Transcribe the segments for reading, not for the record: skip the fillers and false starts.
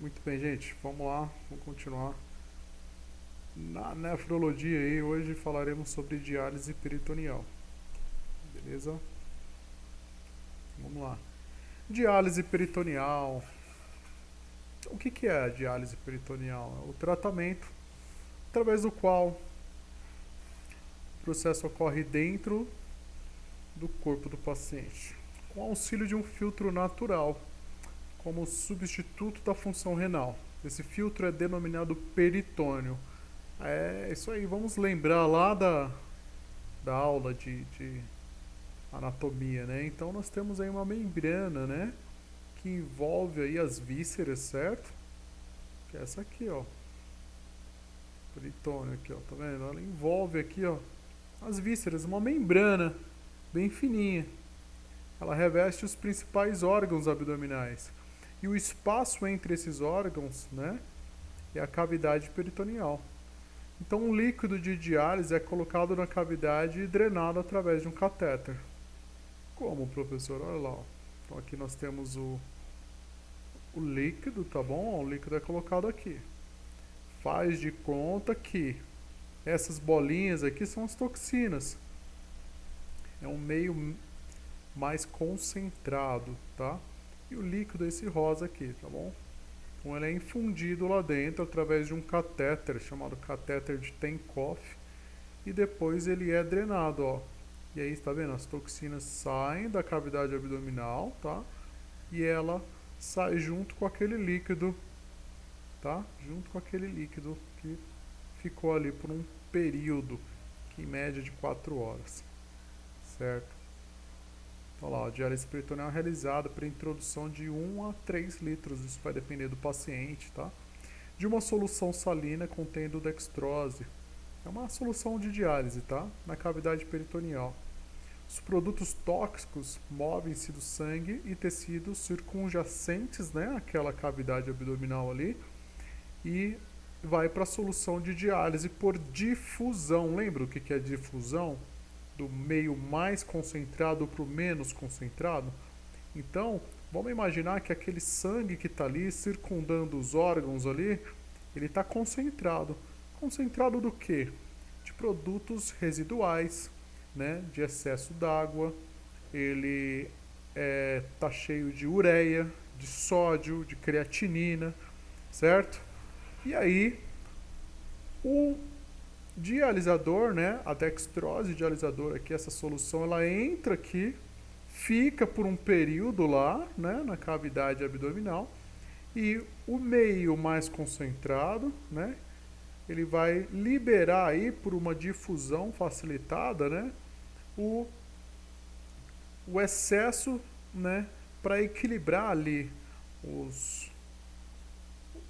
Muito bem, gente. Vamos lá, vamos continuar. Na nefrologia aí, hoje falaremos sobre diálise peritoneal. Beleza? Vamos lá. Diálise peritoneal. O que é a diálise peritoneal? É o tratamento através do qual o processo ocorre dentro do corpo do paciente, com auxílio de um filtro natural, como substituto da função renal. Esse filtro é denominado peritônio. É isso aí, vamos lembrar lá da aula de anatomia, né? Então nós temos aí uma membrana, né? Que envolve aí as vísceras, certo? Que é essa aqui, ó. Peritônio aqui, ó, tá vendo? Ela envolve aqui, ó, as vísceras, uma membrana bem fininha. Ela reveste os principais órgãos abdominais. E o espaço entre esses órgãos, né, é a cavidade peritoneal. Então, um líquido de diálise é colocado na cavidade e drenado através de um catéter. Como, professor? Olha lá. Ó. Então, aqui nós temos o líquido, tá bom? O líquido é colocado aqui. Faz de conta que essas bolinhas aqui são as toxinas. É um meio mais concentrado, tá? E o líquido é esse rosa aqui, tá bom? Então ele é infundido lá dentro através de um catéter chamado catéter de Tenkopf e depois ele é drenado, ó. E aí, tá vendo? As toxinas saem da cavidade abdominal, tá? E ela sai junto com aquele líquido, tá? Junto com aquele líquido que ficou ali por um período, que em média de 4 horas, certo? Então lá, a diálise peritoneal é realizada por introdução de 1 a 3 litros, isso vai depender do paciente, tá? De uma solução salina contendo dextrose. É uma solução de diálise, tá? Na cavidade peritoneal. Os produtos tóxicos movem-se do sangue e tecidos circunjacentes, né, àquela cavidade abdominal ali, e vai para a solução de diálise por difusão. Lembra o que é difusão? Do meio mais concentrado para o menos concentrado? Então, vamos imaginar que aquele sangue que está ali circundando os órgãos ali, ele está concentrado. Concentrado do quê? De produtos residuais, né? De excesso d'água. Ele está cheio de ureia, de sódio, de creatinina, certo? E aí, o dialisador, né? A dextrose dialisador aqui, essa solução, ela entra aqui, fica por um período lá, né? Na cavidade abdominal. E o meio mais concentrado, né? Ele vai liberar aí por uma difusão facilitada, né? O, o excesso, né? Para equilibrar ali os,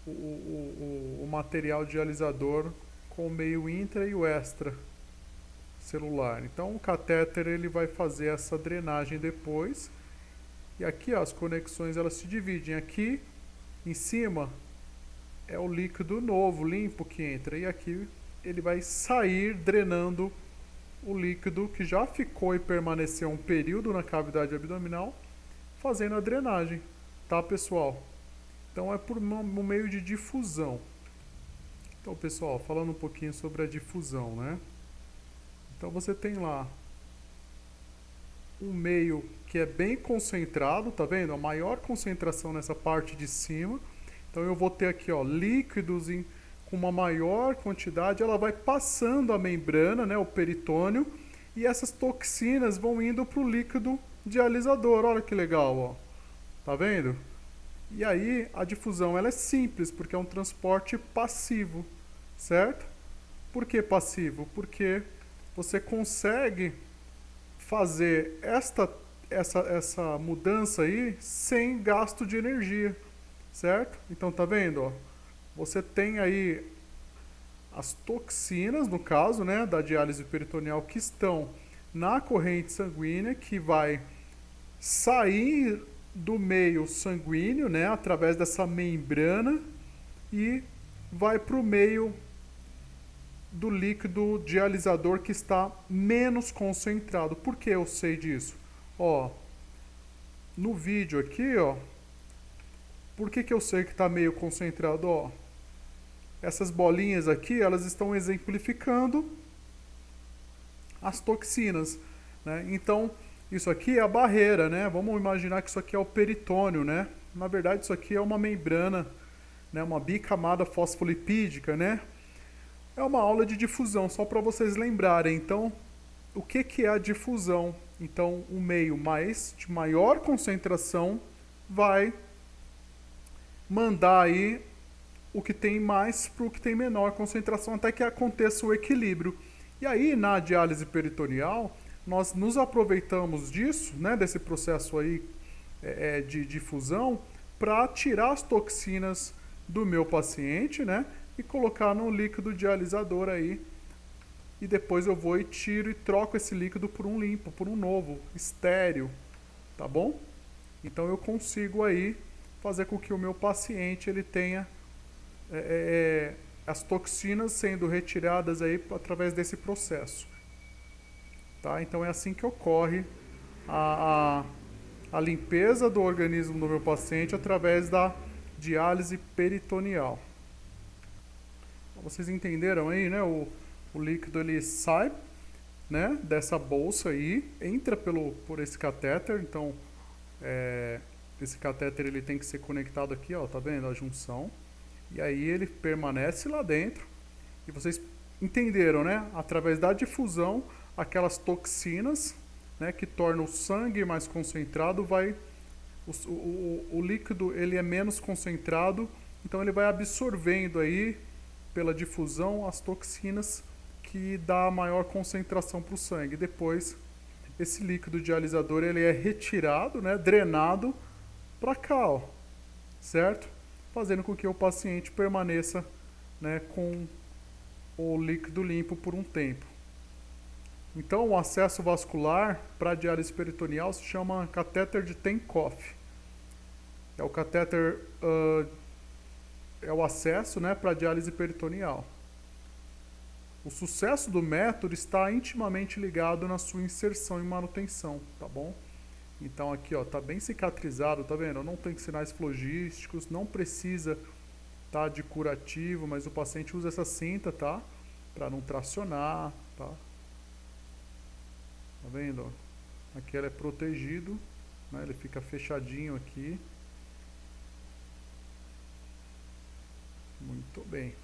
o material dialisador com o meio intra e o extra celular. Então o catéter ele vai fazer essa drenagem depois. E aqui ó, as conexões elas se dividem. Aqui em cima é o líquido novo, limpo que entra. E aqui ele vai sair drenando o líquido que já ficou e permaneceu um período na cavidade abdominal, fazendo a drenagem, tá pessoal? Então é por um meio de difusão. Então pessoal, falando um pouquinho sobre a difusão, né? Então você tem lá um meio que é bem concentrado, tá vendo? A maior concentração nessa parte de cima. Então eu vou ter aqui, ó, líquidos com uma maior quantidade, ela vai passando a membrana, né, o peritônio, e essas toxinas vão indo para o líquido dialisador. Olha que legal, ó. Tá vendo? E aí a difusão ela é simples, porque é um transporte passivo, certo? Por que passivo? Porque você consegue fazer essa mudança aí sem gasto de energia, certo? Então tá vendo, ó? Você tem aí as toxinas, no caso, né, da diálise peritoneal que estão na corrente sanguínea, que vai sair do meio sanguíneo, né, através dessa membrana e vai para o meio do líquido dialisador que está menos concentrado. Por que eu sei disso? Ó, no vídeo aqui, ó, Por que eu sei que está meio concentrado? Ó, essas bolinhas aqui, elas estão exemplificando as toxinas, né? Então, isso aqui é a barreira, né? Vamos imaginar que isso aqui é o peritônio, né? Na verdade, isso aqui é uma membrana, né? Uma bicamada fosfolipídica, né? É uma aula de difusão, só para vocês lembrarem. Então, o que é a difusão? Então, o meio de maior concentração vai mandar aí o que tem mais para o que tem menor concentração, até que aconteça o equilíbrio. E aí, na diálise peritoneal, nós nos aproveitamos disso, né, desse processo aí de difusão, para tirar as toxinas do meu paciente, né, e colocar no líquido dialisador aí. E depois eu vou e tiro e troco esse líquido por um limpo, por um novo, estéril, tá bom? Então eu consigo aí fazer com que o meu paciente ele tenha as toxinas sendo retiradas aí através desse processo. Tá? Então é assim que ocorre a limpeza do organismo do meu paciente através da diálise peritoneal. Vocês entenderam aí, né? O líquido ele sai, né, dessa bolsa aí, entra por esse catéter. Então esse catéter ele tem que ser conectado aqui, ó, tá vendo a junção? E aí ele permanece lá dentro. E vocês entenderam, né? Através da difusão, aquelas toxinas, né, que tornam o sangue mais concentrado, o líquido ele é menos concentrado, então ele vai absorvendo aí pela difusão as toxinas que dá maior concentração para o sangue. Depois esse líquido dialisador ele é retirado, né, drenado para cá, ó, certo? Fazendo com que o paciente permaneça, né, com o líquido limpo por um tempo. Então, o acesso vascular para a diálise peritoneal se chama catéter de Tinkoff. É o catéter, é o acesso, né, para a diálise peritoneal. O sucesso do método está intimamente ligado na sua inserção e manutenção, tá bom? Então aqui, ó, tá bem cicatrizado, tá vendo? Não tem sinais flogísticos, não precisa de curativo, mas o paciente usa essa cinta, tá? Para não tracionar, tá? Tá vendo? Aqui ele é protegido, né? Ele fica fechadinho aqui. Muito bem.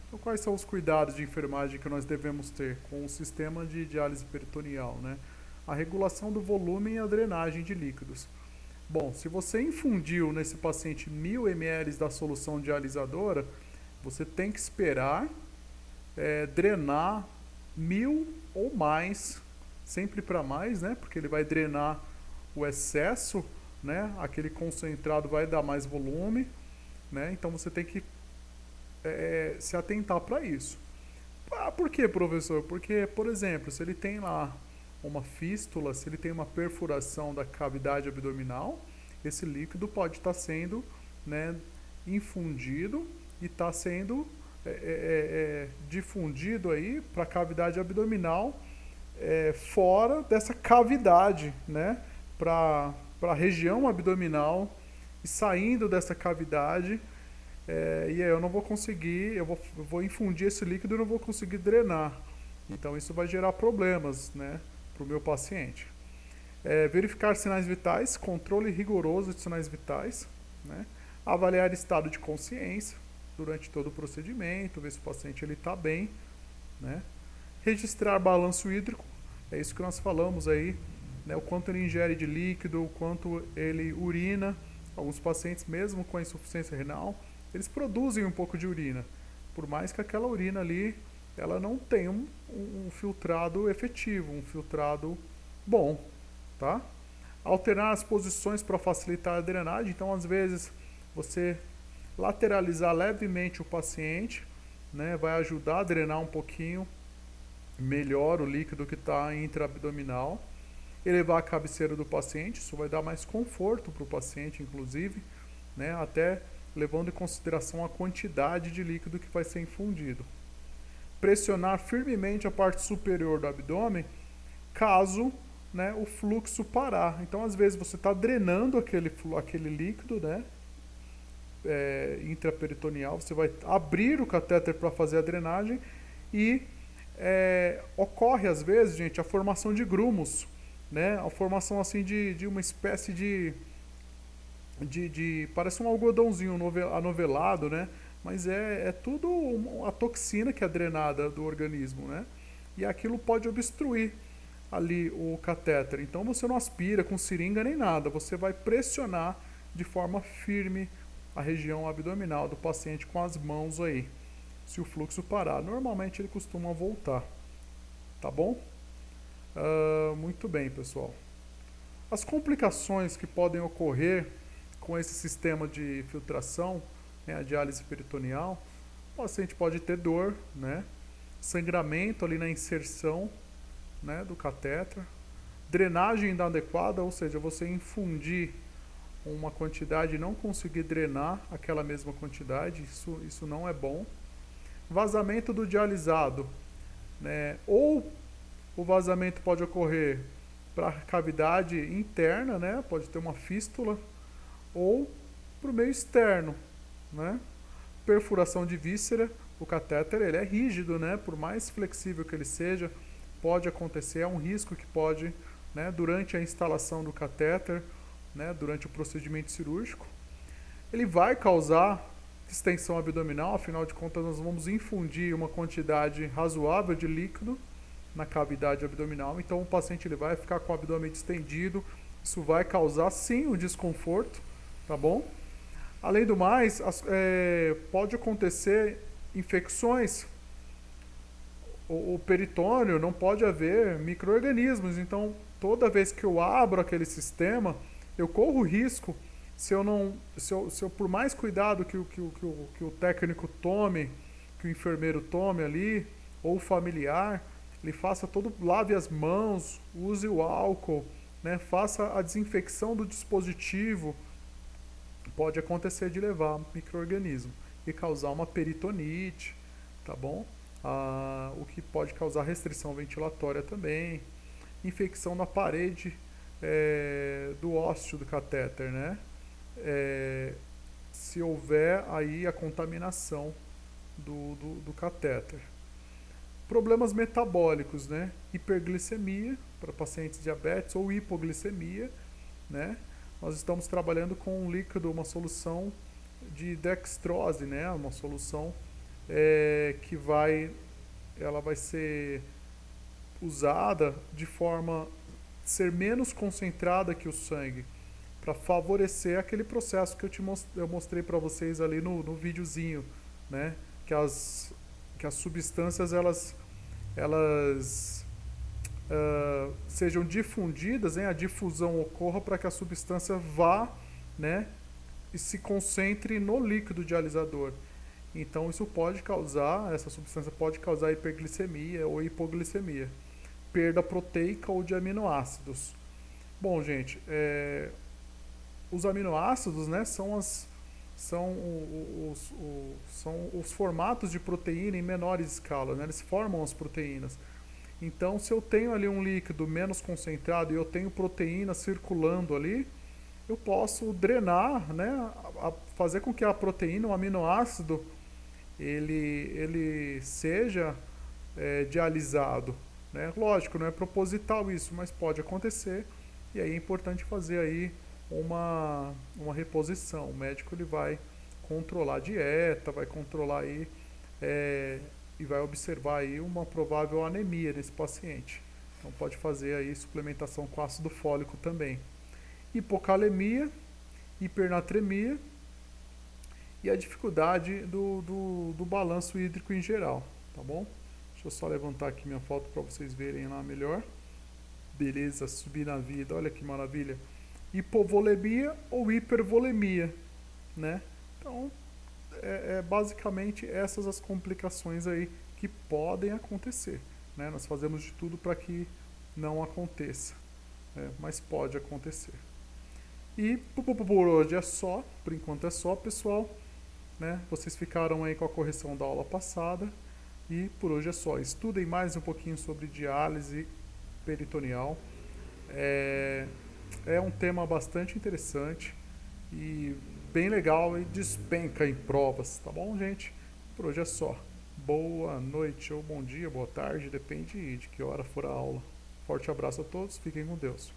Então, quais são os cuidados de enfermagem que nós devemos ter com o sistema de diálise peritoneal, né? A regulação do volume e a drenagem de líquidos. Bom, se você infundiu nesse paciente 1000 ml da solução dialisadora, você tem que esperar drenar 1000 ou mais, sempre para mais, né? Porque ele vai drenar o excesso, né? Aquele concentrado vai dar mais volume, né? Então você tem que se atentar para isso. Por que, professor? Porque, por exemplo, se ele tem lá uma fístula, se ele tem uma perfuração da cavidade abdominal, esse líquido pode estar sendo, né, infundido e está sendo difundido aí para a cavidade abdominal, fora dessa cavidade, né, para a região abdominal, e saindo dessa cavidade, e aí eu não vou conseguir, eu vou infundir esse líquido e não vou conseguir drenar. Então isso vai gerar problemas, né, para o meu paciente. Verificar sinais vitais, controle rigoroso de sinais vitais, né? Avaliar estado de consciência durante todo o procedimento, ver se o paciente está bem, né? Registrar balanço hídrico, é isso que nós falamos aí, né? O quanto ele ingere de líquido, o quanto ele urina. Alguns pacientes, mesmo com a insuficiência renal, eles produzem um pouco de urina, por mais que aquela urina ali ela não tenha um filtrado efetivo, um filtrado bom, tá? Alternar as posições para facilitar a drenagem. Então, às vezes, você lateralizar levemente o paciente, né, vai ajudar a drenar um pouquinho melhor o líquido que está intraabdominal. Elevar a cabeceira do paciente, isso vai dar mais conforto para o paciente, inclusive, né, até levando em consideração a quantidade de líquido que vai ser infundido. Pressionar firmemente a parte superior do abdômen, caso né, o fluxo parar. Então, às vezes, você está drenando aquele líquido, né, intraperitoneal, você vai abrir o catéter para fazer a drenagem e ocorre, às vezes, gente, a formação de grumos, né, a formação assim de uma espécie parece um algodãozinho anovelado, né, mas é tudo a toxina que é drenada do organismo, né, e aquilo pode obstruir ali o catéter. Então você não aspira com seringa nem nada, você vai pressionar de forma firme a região abdominal do paciente com as mãos aí. Se o fluxo parar, normalmente ele costuma voltar, tá bom? Muito bem, pessoal. As complicações que podem ocorrer com esse sistema de filtração, né, a diálise peritoneal, o paciente pode ter dor, né, sangramento ali na inserção, né, do catéter, drenagem inadequada, ou seja, você infundir uma quantidade e não conseguir drenar aquela mesma quantidade, isso não é bom. Vazamento do dialisado, né, ou o vazamento pode ocorrer para a cavidade interna, né, pode ter uma fístula, ou para o meio externo, né, perfuração de víscera. O catéter ele é rígido, né, por mais flexível que ele seja, pode acontecer, é um risco que pode, né, durante a instalação do catéter, né, durante o procedimento cirúrgico. Ele vai causar distensão abdominal, afinal de contas nós vamos infundir uma quantidade razoável de líquido na cavidade abdominal, então o paciente ele vai ficar com o abdômen distendido, isso vai causar sim um desconforto, tá bom? Além do mais, pode acontecer infecções. O peritônio não pode haver micro-organismos, então toda vez que eu abro aquele sistema, eu corro o risco, se eu por mais cuidado que o técnico tome, que o enfermeiro tome ali, ou o familiar, ele lave as mãos, use o álcool, né, faça a desinfecção do dispositivo, pode acontecer de levar micro-organismo e causar uma peritonite, tá bom? O que pode causar restrição ventilatória também, infecção na parede do ósseo do catéter, né? Se houver aí a contaminação do catéter. Problemas metabólicos, né? Hiperglicemia para pacientes diabetes ou hipoglicemia, né? Nós estamos trabalhando com um líquido, uma solução de dextrose, né? Uma solução que ela vai ser usada de forma ser menos concentrada que o sangue, para favorecer aquele processo que eu mostrei para vocês ali no videozinho, né? Que as substâncias elas sejam difundidas, né? A difusão ocorra para que a substância vá, né, e se concentre no líquido dialisador. Então essa substância pode causar hiperglicemia ou hipoglicemia, perda proteica ou de aminoácidos. Bom, gente, os aminoácidos, né, são os formatos de proteína em menores escalas, né, eles formam as proteínas. Então, se eu tenho ali um líquido menos concentrado e eu tenho proteína circulando ali, eu posso drenar, né, fazer com que a proteína, o aminoácido, ele seja dialisado, né? Lógico, não é proposital isso, mas pode acontecer, e aí é importante fazer aí uma reposição. O médico ele vai controlar a dieta, vai controlar aí e vai observar aí uma provável anemia nesse paciente. Então pode fazer aí suplementação com ácido fólico também. Hipocalemia, hipernatremia e a dificuldade do balanço hídrico em geral, tá bom? Deixa eu só levantar aqui minha foto para vocês verem lá melhor. Beleza, subir na vida, olha que maravilha. Hipovolemia ou hipervolemia, né? Então, basicamente essas as complicações aí que podem acontecer, né? Nós fazemos de tudo para que não aconteça, mas pode acontecer. E por hoje é só, por enquanto é só, pessoal, né? Vocês ficaram aí com a correção da aula passada e por hoje é só. Estudem mais um pouquinho sobre diálise peritoneal. É um tema bastante interessante e bem legal e despenca em provas, tá bom, gente? Por hoje é só. Boa noite ou bom dia, boa tarde, depende de que hora for a aula. Forte abraço a todos, fiquem com Deus.